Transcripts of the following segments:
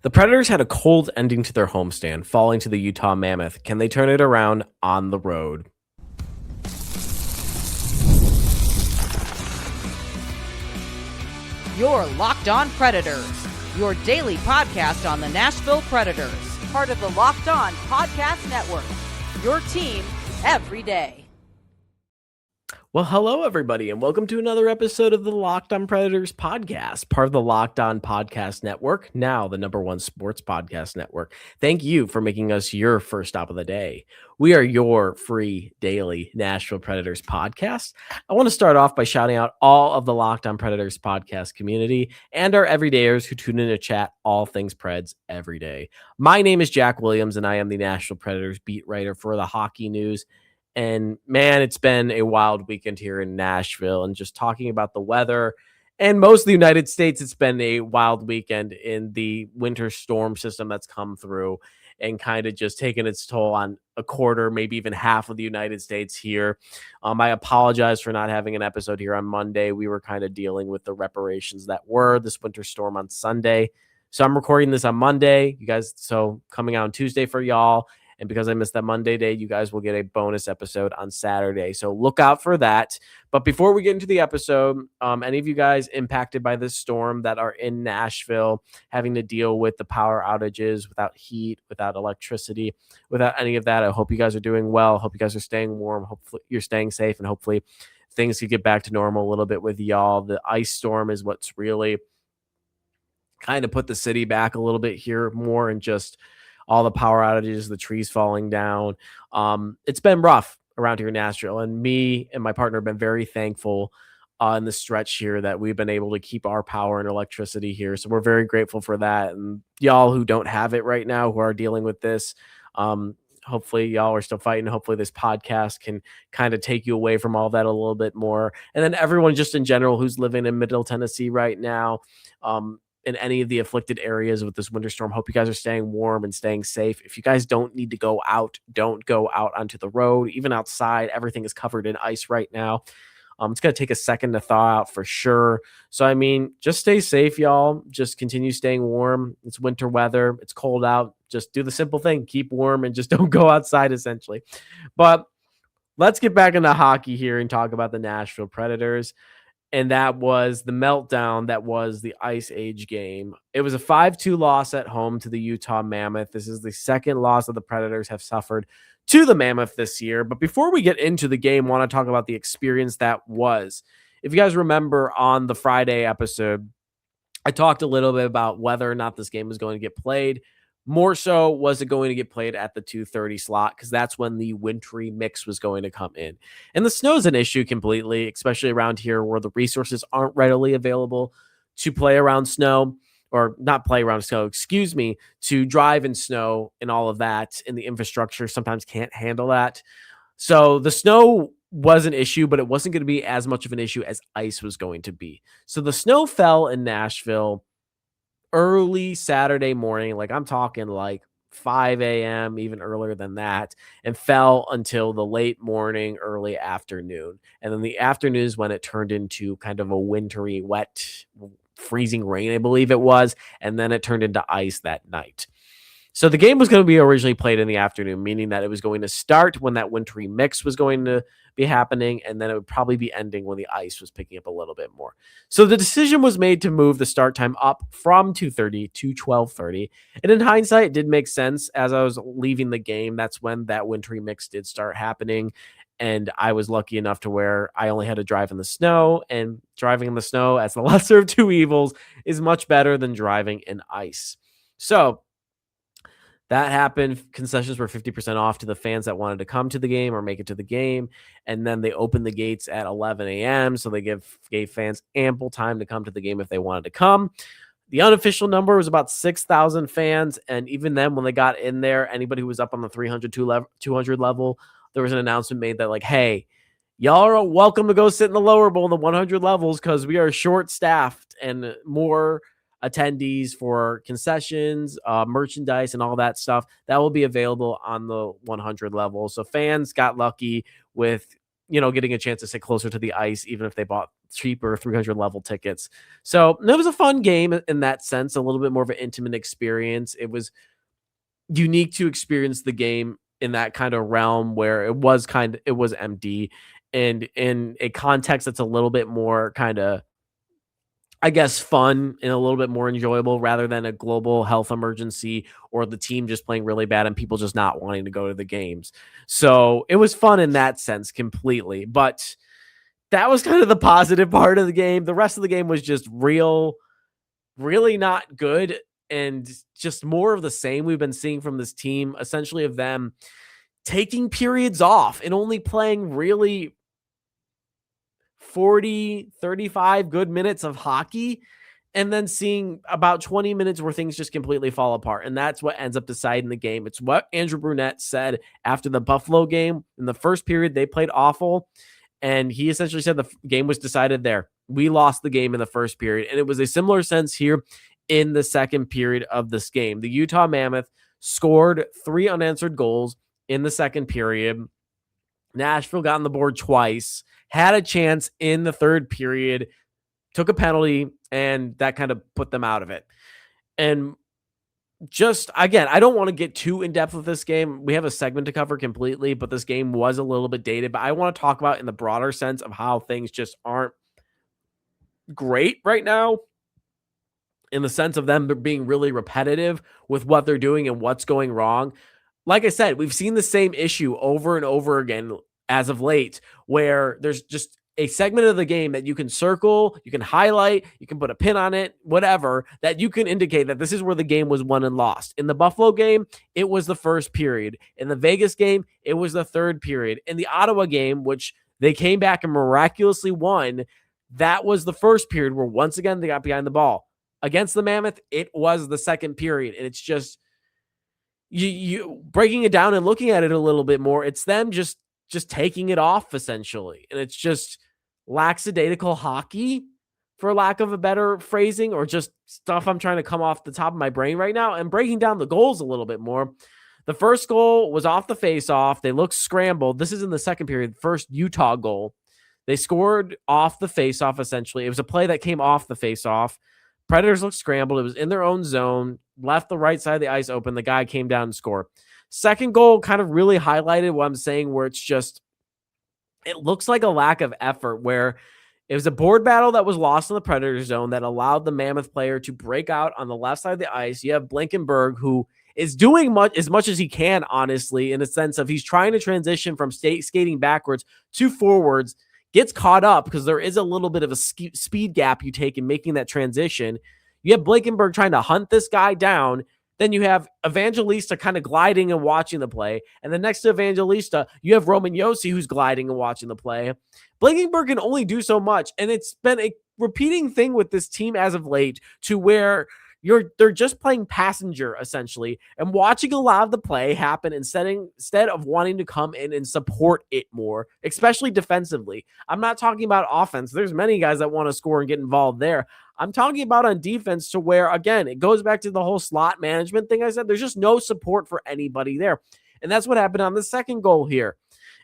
The Predators had a cold ending to their homestand, falling to the Utah Mammoth. Can they turn it around on the road? You're Locked On Predators, your daily podcast on the Nashville Predators, part of the Locked On Podcast Network, your team every day. Well, hello, everybody, and welcome to another episode of the Locked On Predators podcast, part of the Locked On Podcast Network, now the #1 sports podcast network. Thank you for making us your first stop of the day. We are your free daily Nashville Predators podcast. I want to start off by shouting out all of the Locked On Predators podcast community and our everydayers who tune in to chat all things Preds every day. My name is Jack Williams, and I am the Nashville Predators beat writer for the Hockey News. And man, it's been a wild weekend here in Nashville, and just talking about the weather and most of the United States, it's been a wild weekend in the winter storm system that's come through and kind of just taken its toll on a quarter, maybe even half of the United States here. I apologize for not having an episode here on Monday. We were kind of dealing with the reparations that were this winter storm on Sunday. So I'm recording this on Monday, you guys. So coming out on Tuesday for y'all. And because I missed that Monday day, you guys will get a bonus episode on Saturday. So look out for that. But before we get into the episode, any of you guys impacted by this storm that are in Nashville, having to deal with the power outages, without heat, without electricity, without any of that, I hope you guys are doing well. Hope you guys are staying warm. Hopefully you're staying safe, and hopefully things could get back to normal a little bit with y'all. The ice storm is what's really kind of put the city back a little bit here more, and just all the power outages, the trees falling down. It's been rough around here in Nashville, and me and my partner have been very thankful in the stretch here that we've been able to keep our power and electricity here. So we're very grateful for that. And y'all who don't have it right now, who are dealing with this, hopefully y'all are still fighting. Hopefully this podcast can kind of take you away from all that a little bit more. And then everyone just in general who's living in Middle Tennessee right now, in any of the afflicted areas with this winter storm, hope you guys are staying warm and staying safe. If you guys don't need to go out, don't go out onto the road. Even outside, everything is covered in ice right now. It's going to take a second to thaw out for sure. So, I mean, just stay safe, y'all. Just continue staying warm. It's winter weather. It's cold out. Just do the simple thing. Keep warm and just don't go outside, essentially. But let's get back into hockey here and talk about the Nashville Predators. And that was the meltdown that was the Ice Age game. It was a 5-2 loss at home to the Utah Mammoth. This is the second loss that the Predators have suffered to the Mammoth this year. But before we get into the game, I want to talk about the experience that was. If you guys remember on the Friday episode, I talked a little bit about whether or not this game was going to get played. More so, was it going to get played at the 2:30 slot? Because that's when the wintry mix was going to come in. And the snow is an issue completely, especially around here where the resources aren't readily available to play around snow, or not play around snow, to drive in snow and all of that. And the infrastructure sometimes can't handle that. So the snow was an issue, but it wasn't going to be as much of an issue as ice was going to be. So the snow fell in Nashville early Saturday morning, like I'm talking like 5 a.m., even earlier than that, and fell until the late morning, early afternoon. And then the afternoon is when it turned into kind of a wintry, wet, freezing rain, I believe it was. And then it turned into ice that night. So the game was going to be originally played in the afternoon, meaning that it was going to start when that wintry mix was going to be happening, and then it would probably be ending when the ice was picking up a little bit more. So the decision was made to move the start time up from 2:30 to 12:30. And in hindsight, it did make sense. As I was leaving the game, that's when that wintry mix did start happening. And I was lucky enough to where I only had to drive in the snow, and driving in the snow, as the lesser of two evils, is much better than driving in ice. So that happened. Concessions were 50% off to the fans that wanted to come to the game or make it to the game. And then they opened the gates at 11 a.m. So they gave fans ample time to come to the game if they wanted to come. The unofficial number was about 6,000 fans. And even then, when they got in there, anybody who was up on the 200 level, there was an announcement made that, like, hey, y'all are welcome to go sit in the lower bowl in the 100 levels because we are short-staffed, and more attendees for concessions, merchandise, and all that stuff that will be available on the 100 level. So fans got lucky with, getting a chance to sit closer to the ice, even if they bought cheaper 300 level tickets. So it was a fun game in that sense, a little bit more of an intimate experience. It was unique to experience the game in that kind of realm where it was empty, and in a context that's a little bit more kind of, I guess, fun and a little bit more enjoyable rather than a global health emergency or the team just playing really bad and people just not wanting to go to the games. So it was fun in that sense completely. But that was kind of the positive part of the game. The rest of the game was just really not good, and just more of the same we've been seeing from this team, essentially of them taking periods off and only playing really 40, 35 good minutes of hockey, and then seeing about 20 minutes where things just completely fall apart. And that's what ends up deciding the game. It's what Andrew Brunette said after the Buffalo game. In the first period, they played awful. And he essentially said the game was decided there. We lost the game in the first period. And it was a similar sense here in the second period of this game. The Utah Mammoth scored 3 unanswered goals in the second period. Nashville got on the board twice, had a chance in the third period, took a penalty, and that kind of put them out of it. And just, again, I don't want to get too in-depth with this game. We have a segment to cover completely, but this game was a little bit dated. But I want to talk about in the broader sense of how things just aren't great right now, in the sense of them being really repetitive with what they're doing and what's going wrong. Like I said, we've seen the same issue over and over again as of late, where there's just a segment of the game that you can circle, you can highlight, you can put a pin on it, whatever, that you can indicate that this is where the game was won and lost. In the Buffalo game, it was the first period. In the Vegas game, it was the third period. In the Ottawa game, which they came back and miraculously won, that was the first period where once again they got behind the ball. Against the Mammoth, it was the second period. And it's just, you breaking it down and looking at it a little bit more, it's them just taking it off essentially. And it's just lackadaisical hockey, for lack of a better phrasing, or just stuff I'm trying to come off the top of my brain right now. And breaking down the goals a little bit more. The first goal was off the face-off. They looked scrambled. This is in the second period, first Utah goal. They scored off the face-off essentially. It was a play that came off the face-off. Predators looked scrambled. It was in their own zone, left the right side of the ice open. The guy came down and scored. Second goal kind of really highlighted what I'm saying, where it's just, it looks like a lack of effort, where it was a board battle that was lost in the Predator zone that allowed the Mammoth player to break out on the left side of the ice. You have Blankenberg, who is doing as much as he can, honestly, in a sense of he's trying to transition from skating backwards to forwards, gets caught up because there is a little bit of a speed gap you take in making that transition. You have Blankenberg trying to hunt this guy down. Then you have Evangelista kind of gliding and watching the play. And then next to Evangelista, you have Roman Josi, who's gliding and watching the play. Blankenberg can only do so much. And it's been a repeating thing with this team as of late, to where they're just playing passenger essentially and watching a lot of the play happen instead of wanting to come in and support it more, especially defensively. I'm not talking about offense. There's many guys that want to score and get involved there. I'm talking about on defense, to where, again, it goes back to the whole slot management thing I said. There's just no support for anybody there. And that's what happened on the second goal here.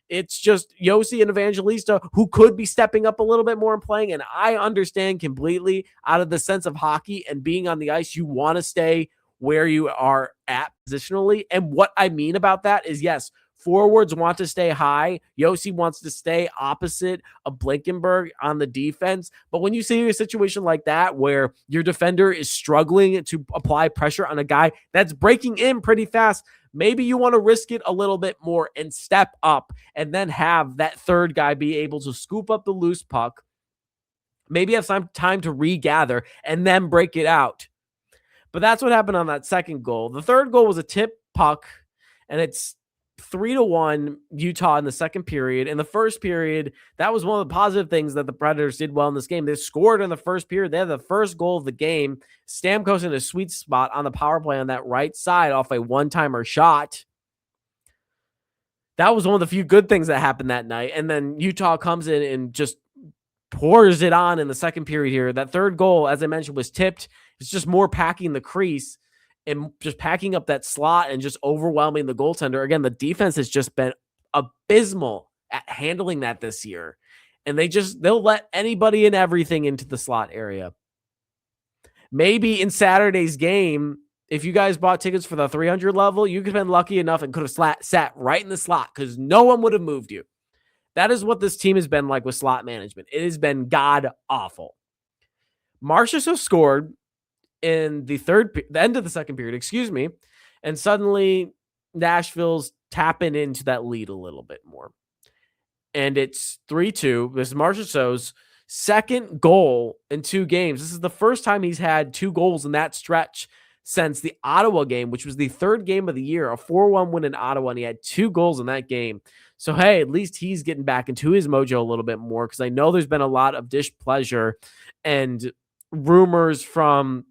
It's just Josi and Evangelista, who could be stepping up a little bit more and playing. And I understand completely, out of the sense of hockey and being on the ice, you want to stay where you are at positionally. And what I mean about that is, yes, forwards want to stay high. Josi wants to stay opposite of Blankenberg on the defense. But when you see a situation like that, where your defender is struggling to apply pressure on a guy that's breaking in pretty fast, maybe you want to risk it a little bit more and step up, and then have that third guy be able to scoop up the loose puck, maybe have some time to regather, and then break it out. But that's what happened on that second goal. The third goal was a tip puck, and it's 3-1 Utah in the second period. In the first period, that was one of the positive things that the Predators did well in this game. They scored in the first period. They had the first goal of the game. Stamkos in a sweet spot on the power play on that right side off a one-timer shot. That was one of the few good things that happened that night. And then Utah comes in and just pours it on in the second period here. That third goal, as I mentioned, was tipped. It's just more packing the crease and just packing up that slot and just overwhelming the goaltender. Again, the defense has just been abysmal at handling that this year. and they'll let anybody and everything into the slot area. Maybe in Saturday's game, if you guys bought tickets for the 300 level, you could have been lucky enough and could have sat right in the slot because no one would have moved you. That is what this team has been like with slot management. It has been god awful. Marchessault scored in the end of the second period, and suddenly Nashville's tapping into that lead a little bit more. And it's 3-2. This is Marchessault's second goal in 2 games. This is the first time he's had 2 goals in that stretch since the Ottawa game, which was the 3rd game of the year, a 4-1 win in Ottawa, and he had 2 goals in that game. So, hey, at least he's getting back into his mojo a little bit more, because I know there's been a lot of displeasure and rumors from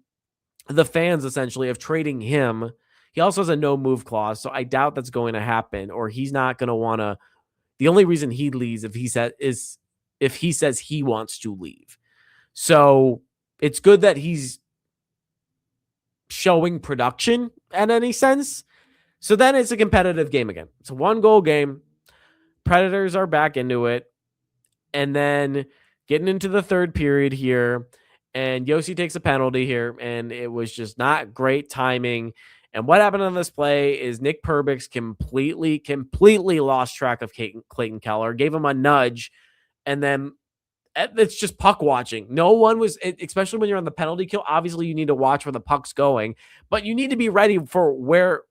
the fans, essentially, of trading him. He also has a no-move clause, so I doubt that's going to happen, or he's not going to want to. The only reason he leaves if he says he wants to leave. So it's good that he's showing production in any sense. So then it's a competitive game again. It's a 1-goal game. Predators are back into it. And then getting into the 3rd period here, and Josi takes a penalty here, and it was just not great timing. And what happened on this play is Nick Perbix completely lost track of Clayton Keller, gave him a nudge, and then it's just puck watching. No one was, especially when you're on the penalty kill, obviously you need to watch where the puck's going, but you need to be ready for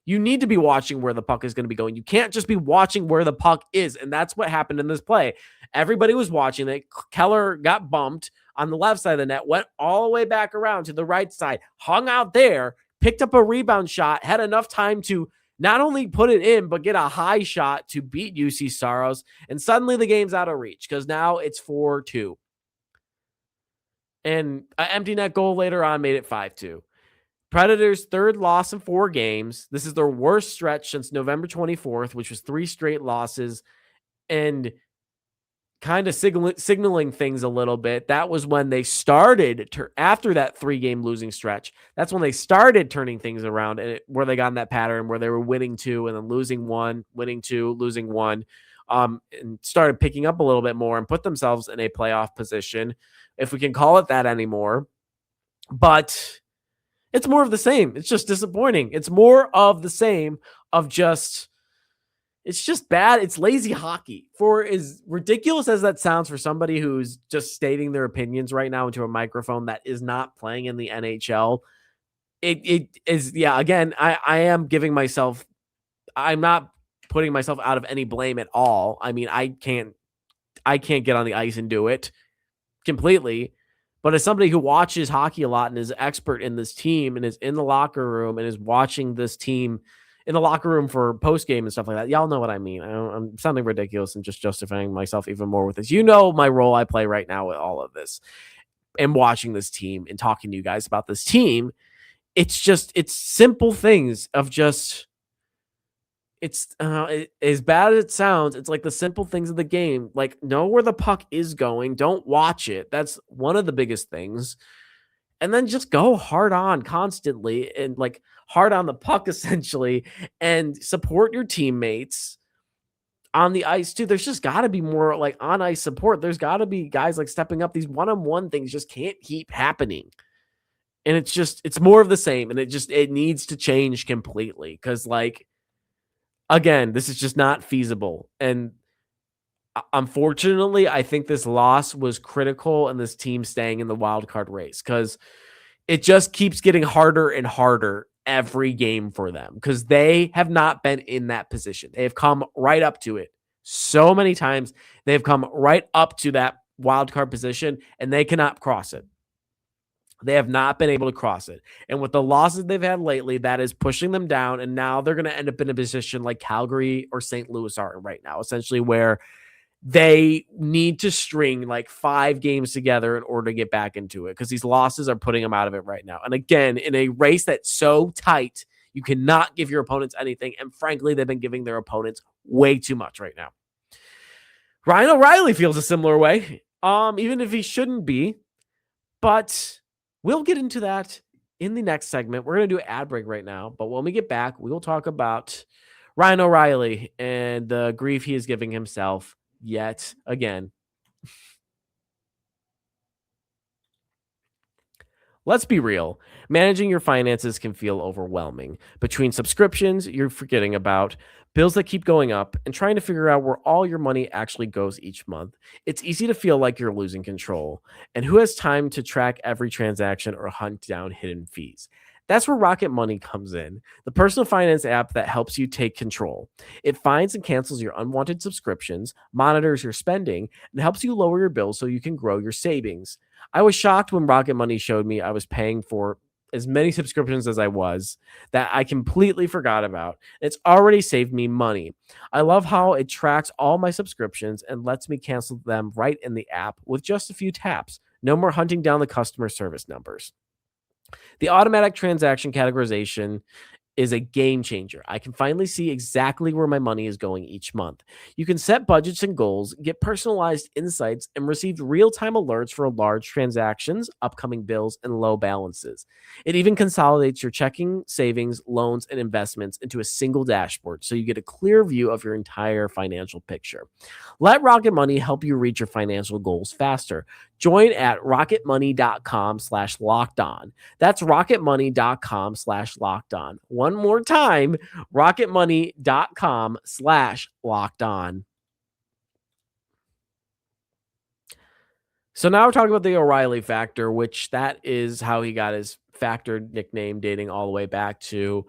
you need to be watching where the puck is going to be going. You can't just be watching where the puck is, and that's what happened in this play. Everybody was watching it. Keller got bumped on the left side of the net, went all the way back around to the right side, hung out there, picked up a rebound shot, had enough time to not only put it in, but get a high shot to beat UC Saros, and suddenly the game's out of reach because now it's 4-2. And an empty net goal later on made it 5-2. Predators' 3rd loss in 4 games. This is their worst stretch since November 24th, which was 3 straight losses. And kind of signaling things a little bit, that was when they started, after that 3-game losing stretch, that's when they started turning things around, and where they got in that pattern where they were winning 2 and then losing 1, winning 2, losing 1, and started picking up a little bit more and put themselves in a playoff position, if we can call it that anymore. But it's more of the same. It's just disappointing. It's more of the same of just... It's just bad. It's lazy hockey. For as ridiculous as that sounds for somebody who's just stating their opinions right now into a microphone that is not playing in the NHL, it is, yeah, again, I am giving myself, I'm not putting myself out of any blame at all. I mean, I can't get on the ice and do it completely. But as somebody who watches hockey a lot and is expert in this team and is in the locker room and is watching this team in the locker room for post-game and stuff like that, y'all know what I mean. I'm sounding ridiculous and just justifying myself even more with this. You know my role I play right now with all of this and watching this team and talking to you guys about this team. It's simple things of just, as bad as it sounds, it's like the simple things of the game. Like, know where the puck is going. Don't watch it. That's one of the biggest things. And then just go hard on constantly and like hard on the puck essentially, and support your teammates on the ice too. There's just got to be more like on ice support. There's got to be guys like stepping up. These one-on-one things just can't keep happening. And it's more of the same. And it needs to change completely. Cause like, again, this is just not feasible. And unfortunately, I think this loss was critical in this team staying in the wild card race, because it just keeps getting harder and harder every game for them, because they have not been in that position. They have come right up to it so many times. They've come right up to that wild card position and they cannot cross it. They have not been able to cross it. And with the losses they've had lately, that is pushing them down. And now they're going to end up in a position like Calgary or St. Louis are right now, essentially, where they need to string like 5 games together in order to get back into it, because these losses are putting them out of it right now. And again, in a race that's so tight, you cannot give your opponents anything. And frankly, they've been giving their opponents way too much right now. Ryan O'Reilly feels a similar way, even if he shouldn't be. But we'll get into that in the next segment. We're going to do an ad break right now. But when we get back, we will talk about Ryan O'Reilly and the grief he is giving himself yet again. Let's be real. Managing your finances can feel overwhelming. Between subscriptions you're forgetting about, bills that keep going up, and trying to figure out where all your money actually goes each month, it's easy to feel like you're losing control. And who has time to track every transaction or hunt down hidden fees? That's where Rocket Money comes in, the personal finance app that helps you take control. It finds and cancels your unwanted subscriptions, monitors your spending, and helps you lower your bills so you can grow your savings. I was shocked when Rocket Money showed me I was paying for as many subscriptions as I was that I completely forgot about. It's already saved me money. I love how it tracks all my subscriptions and lets me cancel them right in the app with just a few taps. No more hunting down the customer service numbers. The automatic transaction categorization is a game changer. I can finally see exactly where my money is going each month. You can set budgets and goals, get personalized insights, and receive real time alerts for large transactions, upcoming bills, and low balances. It even consolidates your checking, savings, loans, and investments into a single dashboard so you get a clear view of your entire financial picture. Let Rocket Money help you reach your financial goals faster. Join at rocketmoney.com/locked on. That's rocketmoney.com/locked on. One more time, rocketmoney.com/locked on. So now we're talking about the O'Reilly factor, which that is how he got his factor nickname dating all the way back to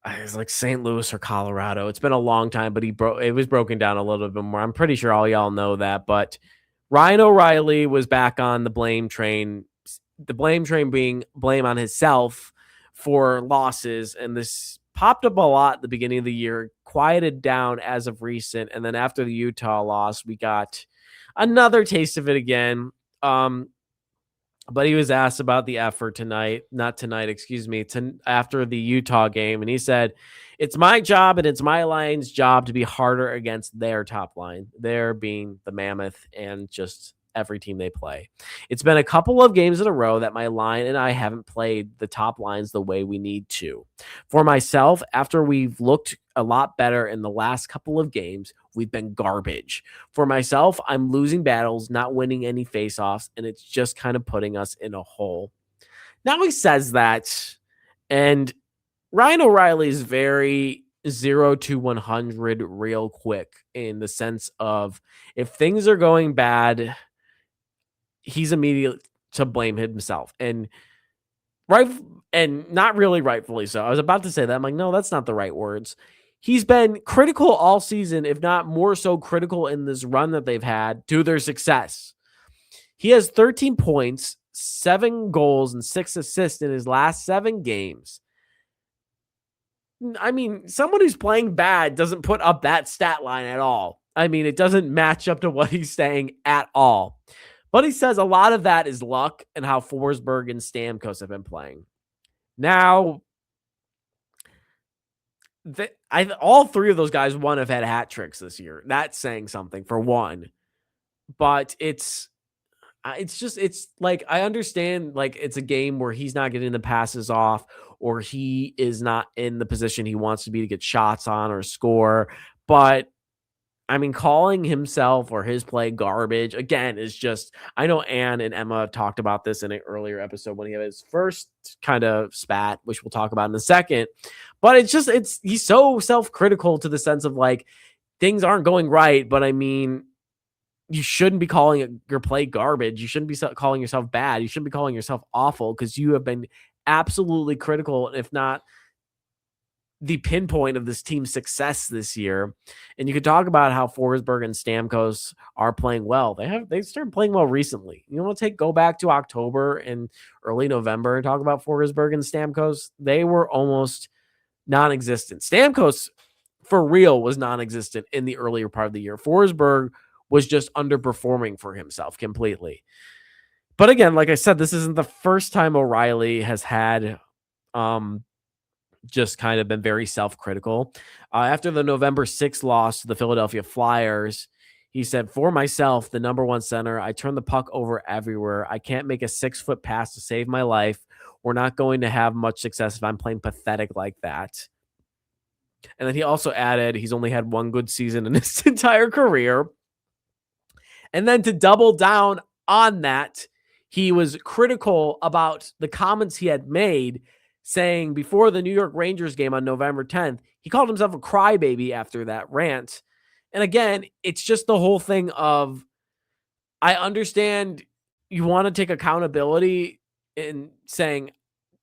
it's like St. Louis or Colorado. It's been a long time, but it was broken down a little bit more. I'm pretty sure all y'all know that, but Ryan O'Reilly was back on the blame train. The blame train being blame on himself for losses, and this popped up a lot at the beginning of the year, quieted down as of recent, and then after the Utah loss, we got another taste of it again. But he was asked about the effort not tonight, excuse me, after the Utah game. And he said, it's my job and it's my line's job to be harder against their top line, their being the Mammoth and just every team they play. It's been a couple of games in a row that my line and I haven't played the top lines the way we need to. For myself, after we've looked a lot better in the last couple of games, we've been garbage. For myself, I'm losing battles, not winning any faceoffs, and it's just kind of putting us in a hole. Now he says that, and Ryan O'Reilly is very 0 to 100 real quick in the sense of if things are going bad, he's immediate to blame himself. And right, and not really rightfully so. I was about to say that. I'm like, no, that's not the right words. He's been critical all season, if not more so critical in this run that they've had to their success. He has 13 points, 7 goals, and 6 assists in his last 7 games. I mean, someone who's playing bad doesn't put up that stat line at all. I mean, it doesn't match up to what he's saying at all. But he says a lot of that is luck and how Forsberg and Stamkos have been playing. Now, all 3 of those guys have had hat tricks this year. That's saying something for one. But it's like I understand like it's a game where he's not getting the passes off or he is not in the position he wants to be to get shots on or score. But I mean, calling himself or his play garbage again is just, I know Ann and Emma talked about this in an earlier episode when he had his first kind of spat, which we'll talk about in a second. But he's so self-critical to the sense of like things aren't going right. But I mean, you shouldn't be calling your play garbage. You shouldn't be calling yourself bad. You shouldn't be calling yourself awful because you have been absolutely critical, if not the pinpoint of this team's success this year. And you could talk about how Forsberg and Stamkos are playing well. They started playing well recently. You want to go back to October and early November and talk about Forsberg and Stamkos. They were almost non-existent. Stamkos for real was non-existent in the earlier part of the year. Forsberg was just underperforming for himself completely. But again, like I said, this isn't the first time O'Reilly has had just kind of been very self-critical. After the November 6th loss to the Philadelphia Flyers, he said, for myself, the number 1 center, I turn the puck over everywhere. I can't make a 6-foot pass to save my life. We're not going to have much success if I'm playing pathetic like that. And then he also added, he's only had 1 good season in his entire career. And then to double down on that, he was critical about the comments he had made, saying before the New York Rangers game on November 10th, he called himself a crybaby after that rant. And again, it's just the whole thing of, I understand you want to take accountability in saying,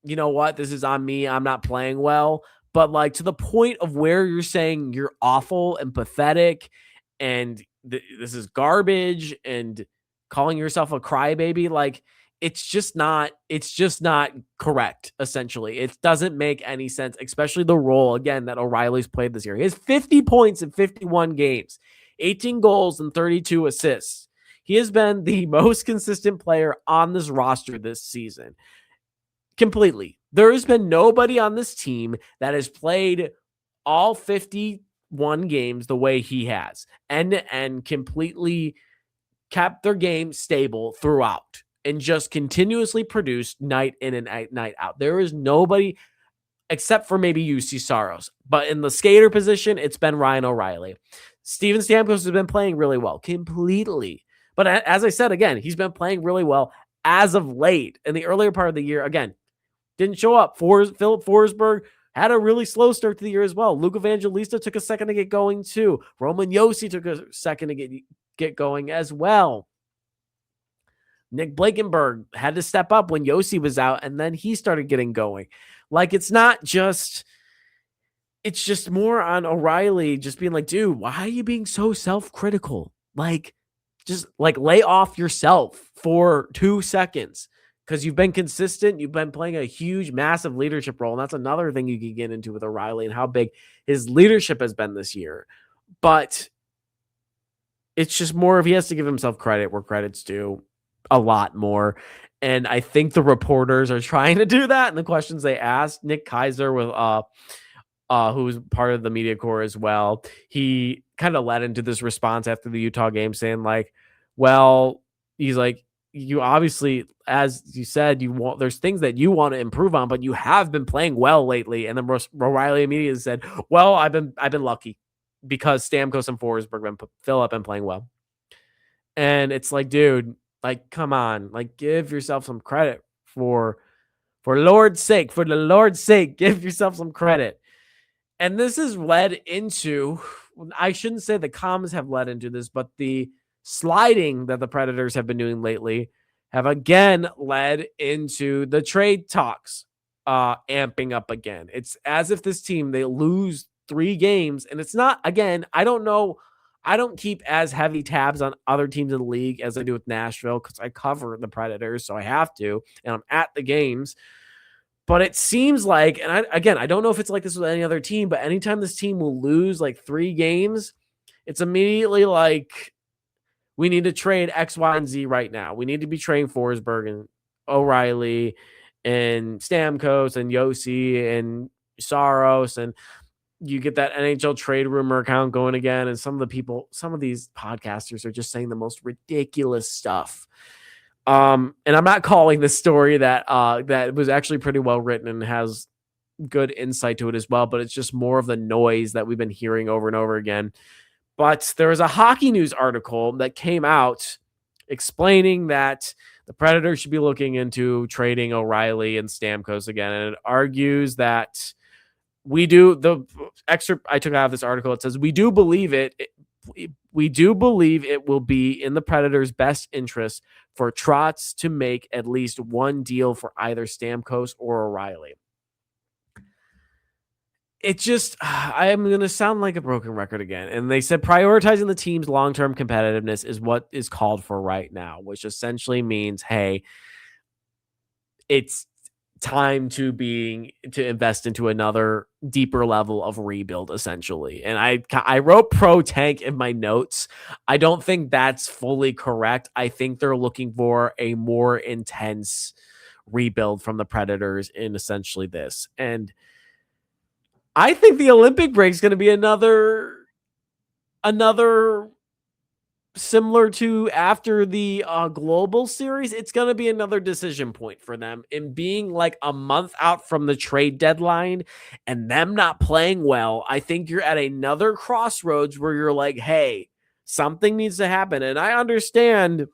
you know what, this is on me, I'm not playing well. But like, to the point of where you're saying you're awful and pathetic and this is garbage and calling yourself a crybaby, like, it's just not correct. Essentially, it doesn't make any sense, especially the role again that O'Reilly's played this year. He has 50 points in 51 games, 18 goals and 32 assists. He has been the most consistent player on this roster this season. Completely. There has been nobody on this team that has played all 51 games the way he has and completely kept their game stable throughout and just continuously produced night in and night out. There is nobody except for maybe UC Saros. But in the skater position, it's been Ryan O'Reilly. Steven Stamkos has been playing really well, completely. But as I said, again, he's been playing really well as of late. In the earlier part of the year, again, didn't show up. Philip Forsberg had a really slow start to the year as well. Luke Evangelista took a second to get going too. Roman Josi took a second to get going as well. Nick Blankenberg had to step up when Josi was out, and then he started getting going. Like, it's just more on O'Reilly just being like, dude, why are you being so self-critical? Like, just like lay off yourself for 2 seconds. Because you've been consistent, you've been playing a huge, massive leadership role. And that's another thing you can get into with O'Reilly and how big his leadership has been this year. But it's just more of, he has to give himself credit where credit's due, a lot more. And I think the reporters are trying to do that. And the questions they asked, Nick Kaiser, with who's part of the media corps as well, he kind of led into this response after the Utah game saying like, well, he's like, you obviously, as you said, there's things that you want to improve on, but you have been playing well lately. And then O'Reilly immediately said, well, I've been lucky because Stamkos and Forsberg Philip been playing well. And it's like, dude, like, come on, like, give yourself some credit for the Lord's sake, give yourself some credit. And this has led into, I shouldn't say the comments have led into this, but the sliding that the Predators have been doing lately have again led into the trade talks amping up again. It's as if this team, they lose 3 games, and it's not, again, I don't know, I don't keep as heavy tabs on other teams in the league as I do with Nashville because I cover the Predators, so I have to, and I'm at the games. But it seems like, and I don't know if it's like this with any other team, but anytime this team will lose like 3 games, it's immediately like, we need to trade X, Y, and Z right now. We need to be trading Forsberg and O'Reilly and Stamkos and Josi and Saros, and you get that NHL trade rumor account going again. And some of these podcasters are just saying the most ridiculous stuff. And I'm not calling this story that was actually pretty well written and has good insight to it as well, but it's just more of the noise that we've been hearing over and over again. But there was a Hockey News article that came out explaining that the Predators should be looking into trading O'Reilly and Stamkos again. And it argues that the excerpt I took out of this article, it says, we do believe it will be in the Predators' best interest for Trotz to make at least one deal for either Stamkos or O'Reilly. It just, I'm going to sound like a broken record again. And they said prioritizing the team's long-term competitiveness is what is called for right now, which essentially means, hey, it's time to invest into another deeper level of rebuild, essentially. And I wrote pro tank in my notes. I don't think that's fully correct. I think they're looking for a more intense rebuild from the Predators in essentially this. And I think the Olympic break is going to be another similar to after the global series. It's going to be another decision point for them in being like a month out from the trade deadline and them not playing well. I think you're at another crossroads where you're like, hey, Something needs to happen. And I understand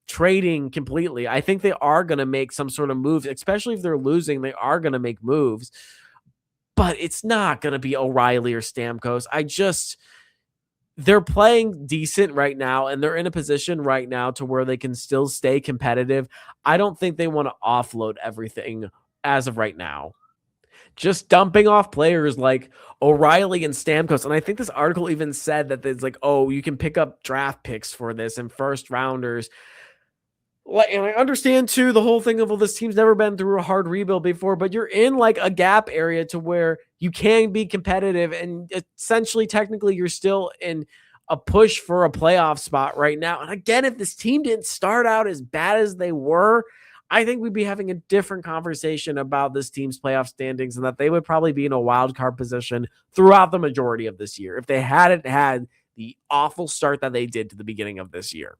trading completely. I think they are going to make some sort of moves, especially if they're losing. They are going to make moves, but it's not going to be O'Reilly or Stamkos. They're playing decent right now, and they're in a position right now to where they can still stay competitive. I don't think they want to offload everything as of right now. Just dumping off players like O'Reilly and Stamkos. And I think this article even said that it's like, oh, you can pick up draft picks for this and first rounders. And I understand too the whole thing of, well, this team's never been through a hard rebuild before, but you're in like a gap area to where you can be competitive, and essentially technically you're still in a push for a playoff spot right now. And again, if this team didn't start out as bad as they were, I think we'd be having a different conversation about this team's playoff standings, and that they would probably be in a wild card position throughout the majority of this year if they hadn't had the awful start that they did to the beginning of this year.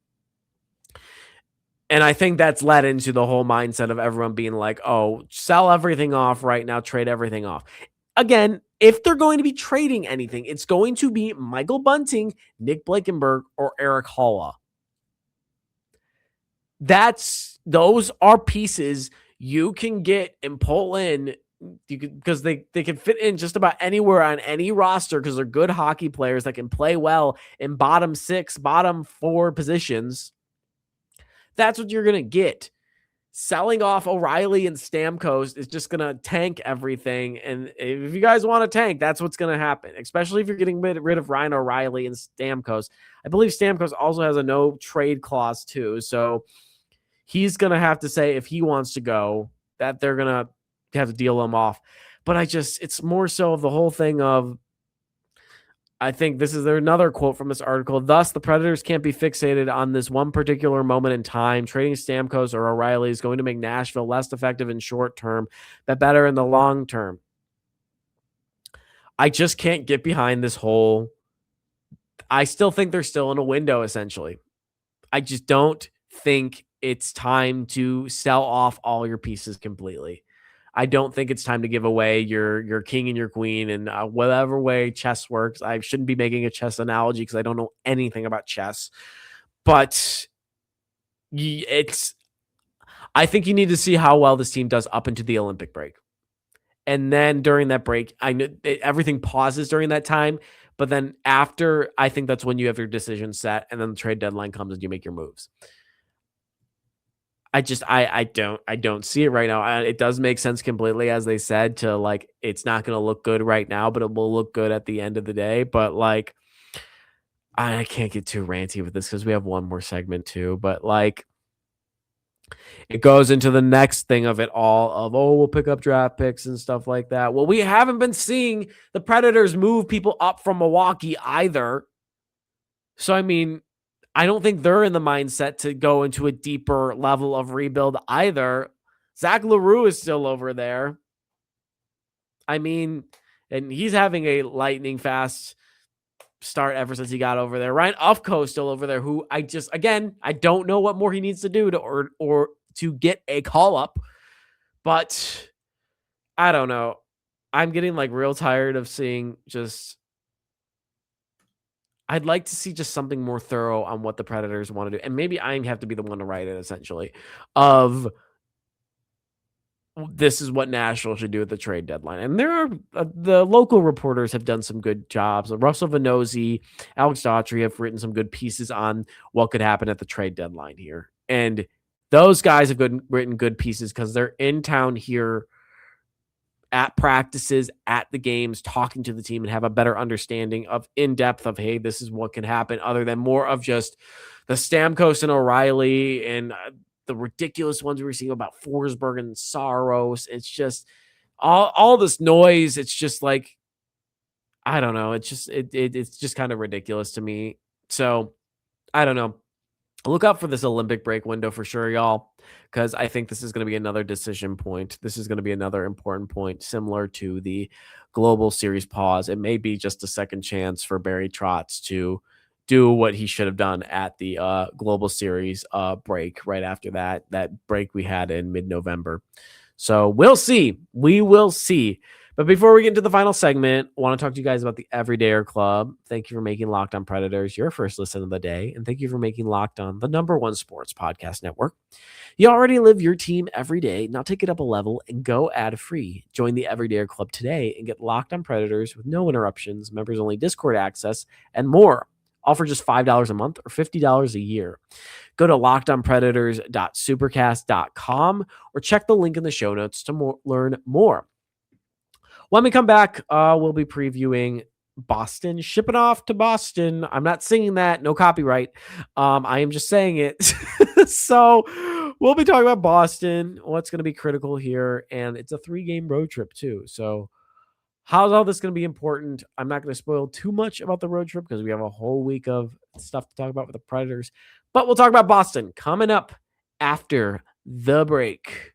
And I think that's led into the whole mindset of everyone being like, oh, sell everything off right now, trade everything off. Again, if they're going to be trading anything, it's going to be Michael Bunting, Nick Blankenburg, or Eric Halla. Those are pieces you can get and pull in, because they can fit in just about anywhere on any roster, because they're good hockey players that can play well in bottom 6, bottom 4 positions. That's what you're going to get. Selling off O'Reilly and Stamkos is just going to tank everything. And if you guys want to tank, that's what's going to happen, especially if you're getting rid of Ryan O'Reilly and Stamkos. I believe Stamkos also has a no trade clause too. So he's going to have to say, if he wants to go, that they're going to have to deal him off. But it's more so of the whole thing of, I think this is another quote from this article. Thus, the Predators can't be fixated on this one particular moment in time. Trading Stamkos or O'Reilly is going to make Nashville less effective in short term, but better in the long term. I just can't get behind this whole. I still think they're still in a window, essentially. I just don't think it's time to sell off all your pieces completely. I don't think it's time to give away your king and your queen, and whatever way chess works. I shouldn't be making a chess analogy because I don't know anything about chess, but I think you need to see how well this team does up into the Olympic break. And then during that break, I know everything pauses during that time, but then after, I think that's when you have your decision set, and then the trade deadline comes and you make your moves. I don't see it right now. It does make sense completely, as they said, to like, it's not going to look good right now, but it will look good at the end of the day. But like, I can't get too ranty with this because we have one more segment too, but like, it goes into the next thing of it all of, oh, we'll pick up draft picks and stuff like that. Well, we haven't been seeing the Predators move people up from Milwaukee either. So, I mean, I don't think they're in the mindset to go into a deeper level of rebuild either. Zach LaRue is still over there. I mean, and he's having a lightning fast start ever since he got over there. Ryan Ufko still over there, who I don't know what more he needs to do or to get a call up, but I don't know. I'm getting like real tired of seeing I'd like to see just something more thorough on what the Predators want to do. And maybe I have to be the one to write it, essentially, of this is what Nashville should do at the trade deadline. And there are the local reporters have done some good jobs. Russell Venozzi, Alex Daughtry have written some good pieces on what could happen at the trade deadline here. And those guys have written good pieces because they're in town here at practices, at the games, talking to the team, and have a better understanding of in depth of, hey, this is what can happen, other than more of just the Stamkos and O'Reilly and the ridiculous ones we were seeing about Forsberg and Saros. It's just all this noise. It's just like, I don't know. It's just kind of ridiculous to me. So I don't know. Look out for this Olympic break window for sure, y'all, because I think this is going to be another decision point. This is going to be another important point, similar to the Global Series pause. It may be just a second chance for Barry Trotz to do what he should have done at the Global Series break right after that break we had in mid-November. So we'll see. We will see. But before we get into the final segment, I want to talk to you guys about the Everydayer Club. Thank you for making Locked On Predators your first listen of the day. And thank you for making Locked On the #1 sports podcast network. You already live your team every day. Now take it up a level and go ad-free. Join the Everydayer Club today and get Locked On Predators with no interruptions, members-only Discord access, and more. All for just $5 a month or $50 a year. Go to lockedonpredators.supercast.com or check the link in the show notes to learn more. When we come back, we'll be previewing Boston, shipping off to Boston. I'm not singing that, no copyright. I am just saying it. So we'll be talking about Boston, what's going to be critical here, and it's a 3-game road trip too. So how's all this going to be important? I'm not going to spoil too much about the road trip because we have a whole week of stuff to talk about with the Predators, but we'll talk about Boston coming up after the break.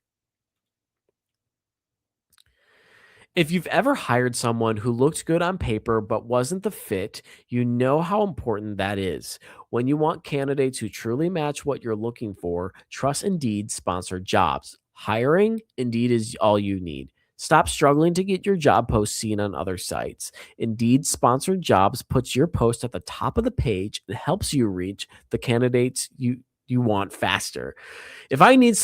If you've ever hired someone who looked good on paper but wasn't the fit, you know how important that is. When you want candidates who truly match what you're looking for, trust Indeed sponsored jobs. Hiring, Indeed is all you need. Stop struggling to get your job post seen on other sites. Indeed sponsored jobs puts your post at the top of the page and helps you reach the candidates you want faster. If I needed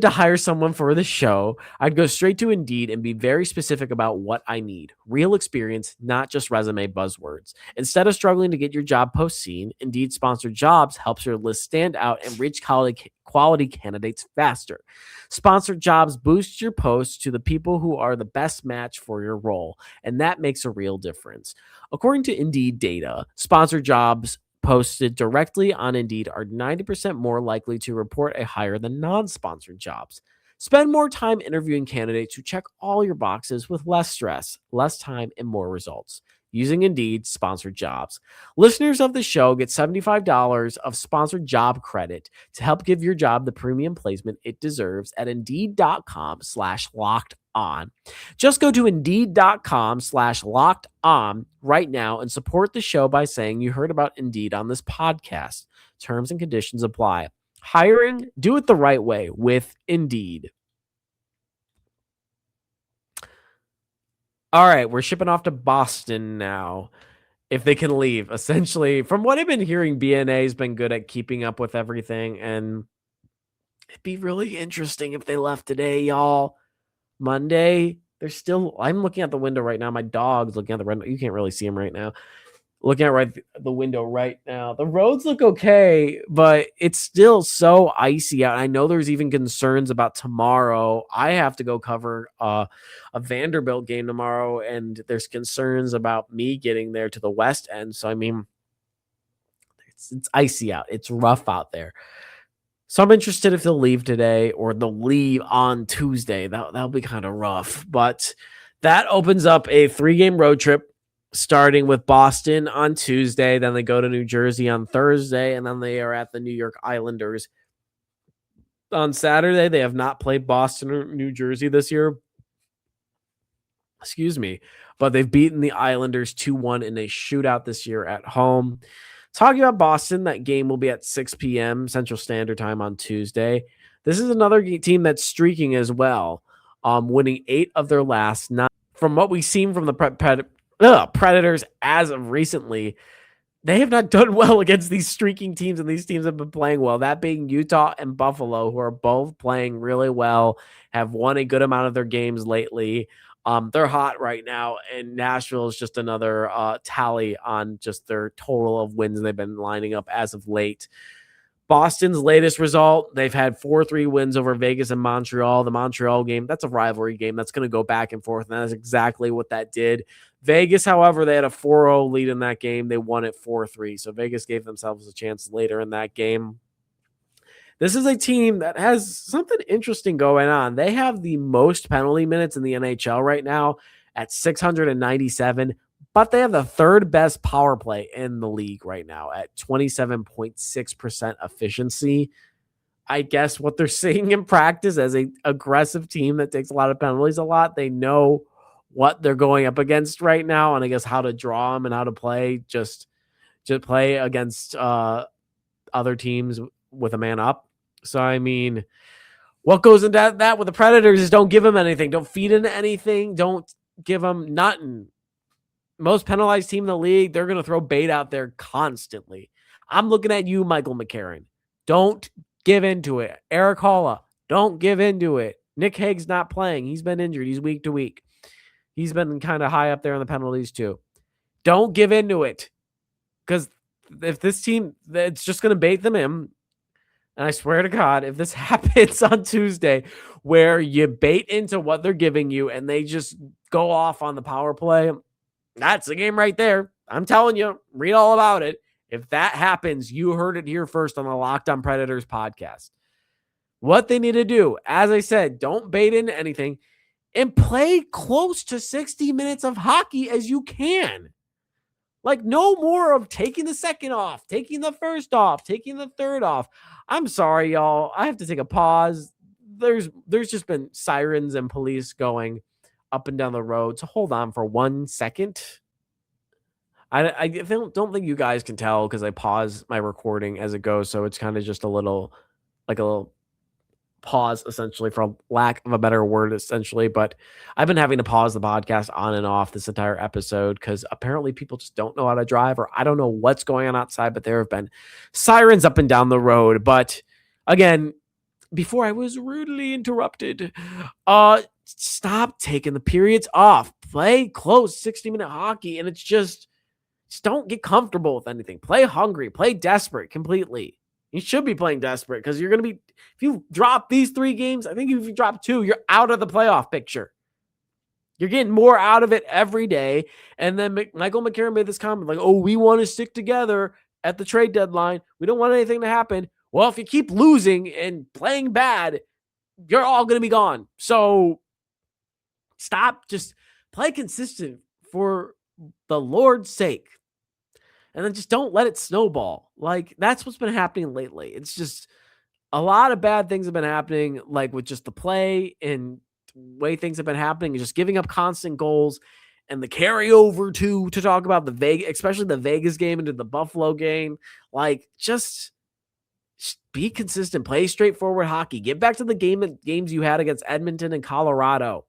to hire someone for the show, I'd go straight to Indeed and be very specific about what I need. Real experience, not just resume buzzwords. Instead of struggling to get your job post seen, Indeed sponsored jobs helps your list stand out and reach quality candidates faster. Sponsored jobs boost your posts to the people who are the best match for your role, and that makes a real difference. According to Indeed data, sponsored jobs posted directly on Indeed are 90% more likely to report a hire than non-sponsored jobs. Spend more time interviewing candidates who check all your boxes with less stress, less time, and more results. Using Indeed sponsored jobs. Listeners of the show get $75 of sponsored job credit to help give your job the premium placement it deserves at Indeed.com/locked on. Just go to Indeed.com/locked on right now and support the show by saying you heard about Indeed on this podcast. Terms and conditions apply. Hiring, do it the right way with Indeed. All right, we're shipping off to Boston now. If they can leave, essentially, from what I've been hearing, BNA has been good at keeping up with everything, and it'd be really interesting if they left today, y'all. Monday, I'm looking at the window right now. My dog's looking at the window. You can't really see him right now. Looking at the window right now. The roads look okay, but it's still so icy out. I know there's even concerns about tomorrow. I have to go cover a Vanderbilt game tomorrow, and there's concerns about me getting there to the west end. So, I mean, it's icy out. It's rough out there. So I'm interested if they'll leave today or they'll leave on Tuesday. That'll be kind of rough. But that opens up a 3-game road trip, starting with Boston on Tuesday. Then they go to New Jersey on Thursday, and then they are at the New York Islanders on Saturday. They have not played Boston or New Jersey this year. Excuse me. But they've beaten the Islanders 2-1 in a shootout this year at home. Talking about Boston, that game will be at 6 p.m. Central Standard Time on Tuesday. This is another team that's streaking as well, winning 8 of their last 9. From what we've seen from the Predators as of recently, they have not done well against these streaking teams, and these teams have been playing well, that being Utah and Buffalo, who are both playing really well, have won a good amount of their games lately. They're hot right now, and Nashville is just another tally on just their total of wins they've been lining up as of late. Boston's latest result, they've had 4-3 wins over Vegas and Montreal. The Montreal game, that's a rivalry game. That's going to go back and forth, and that's exactly what that did. Vegas, however, they had a 4-0 lead in that game. They won it 4-3, so Vegas gave themselves a chance later in that game. This is a team that has something interesting going on. They have the most penalty minutes in the NHL right now at 697, but they have the 3rd best power play in the league right now at 27.6% efficiency. I guess what they're seeing in practice as an aggressive team that takes a lot of penalties a lot, they know what they're going up against right now, and I guess how to draw them and how to play, just play against other teams with a man up. So, I mean, What goes into that with the Predators is don't give them anything. Don't feed into anything. Don't give them nothing. Most penalized team in the league, they're going to throw bait out there constantly. I'm looking at you, Michael McCarron. Don't give into it. Eric Halla, don't give into it. Nick Hague's not playing. He's been injured. He's week to week. He's been kind of high up there in the penalties too. Don't give into it. Because if this team, it's just going to bait them in. And I swear to God, if this happens on Tuesday where you bait into what they're giving you and they just go off on the power play, that's the game right there. I'm telling you, read all about it. If that happens, you heard it here first on the Locked On Predators podcast. What they need to do, as I said, don't bait into anything and play close to 60 minutes of hockey as you can. Like, no more of taking the second off, taking the first off, taking the third off. I'm sorry, y'all. I have to take a pause. There's just been sirens and police going up and down the road. So hold on for 1 second. I don't think you guys can tell because I pause my recording as it goes. So it's kind of just a little pause, essentially, for lack of a better word, essentially. But I've been having to pause the podcast on and off this entire episode because apparently people just don't know how to drive, or I don't know what's going on outside, but there have been sirens up and down the road. But again, before I was rudely interrupted, stop taking the periods off. Play close 60-minute hockey, and it's just don't get comfortable with anything. Play hungry, play desperate completely. You should be playing desperate because you're going to be, if you drop these 3 games, I think if you drop 2, you're out of the playoff picture. You're getting more out of it every day. And then Michael McCarron made this comment like, oh, we want to stick together at the trade deadline. We don't want anything to happen. Well, if you keep losing and playing bad, you're all going to be gone. So stop, just play consistent for the Lord's sake. And then just don't let it snowball. Like, that's what's been happening lately. It's just a lot of bad things have been happening, like with just the play and the way things have been happening, and just giving up constant goals, and the carryover to talk about the Vegas, especially the Vegas game into the Buffalo game. Like, just be consistent, play straightforward hockey. Get back to the games you had against Edmonton and Colorado.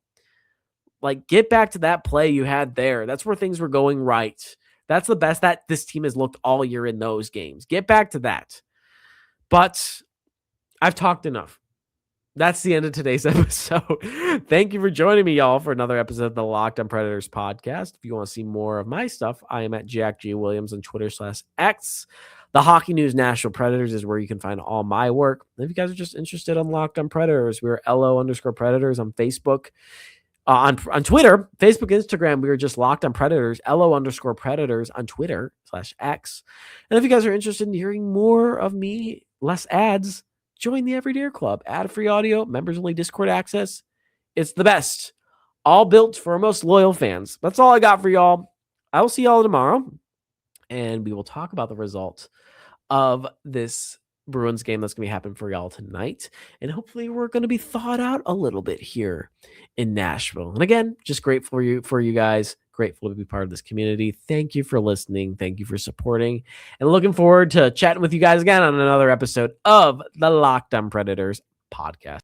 Like, get back to that play you had there. That's where things were going right. That's the best that this team has looked all year in those games. Get back to that. But I've talked enough. That's the end of today's episode. Thank you for joining me, y'all, for another episode of the Locked On Predators podcast. If you want to see more of my stuff, I am at Jack G. Williams on Twitter/X. The Hockey News Nashville Predators is where you can find all my work. If you guys are just interested on Locked On Predators, we're LO_Predators on Facebook. On Twitter, Facebook, Instagram, we are just Locked On Predators, LO_Predators on Twitter/X. And if you guys are interested in hearing more of me, less ads, join the Everyday Club. Ad-free audio, members-only Discord access. It's the best. All built for our most loyal fans. That's all I got for y'all. I will see y'all tomorrow, and we will talk about the result of this Bruins game that's going to be happening for y'all tonight. And hopefully we're going to be thawed out a little bit here in Nashville. And again, just grateful for you guys. Grateful to be part of this community. Thank you for listening. Thank you for supporting. And looking forward to chatting with you guys again on another episode of the Locked On Predators podcast.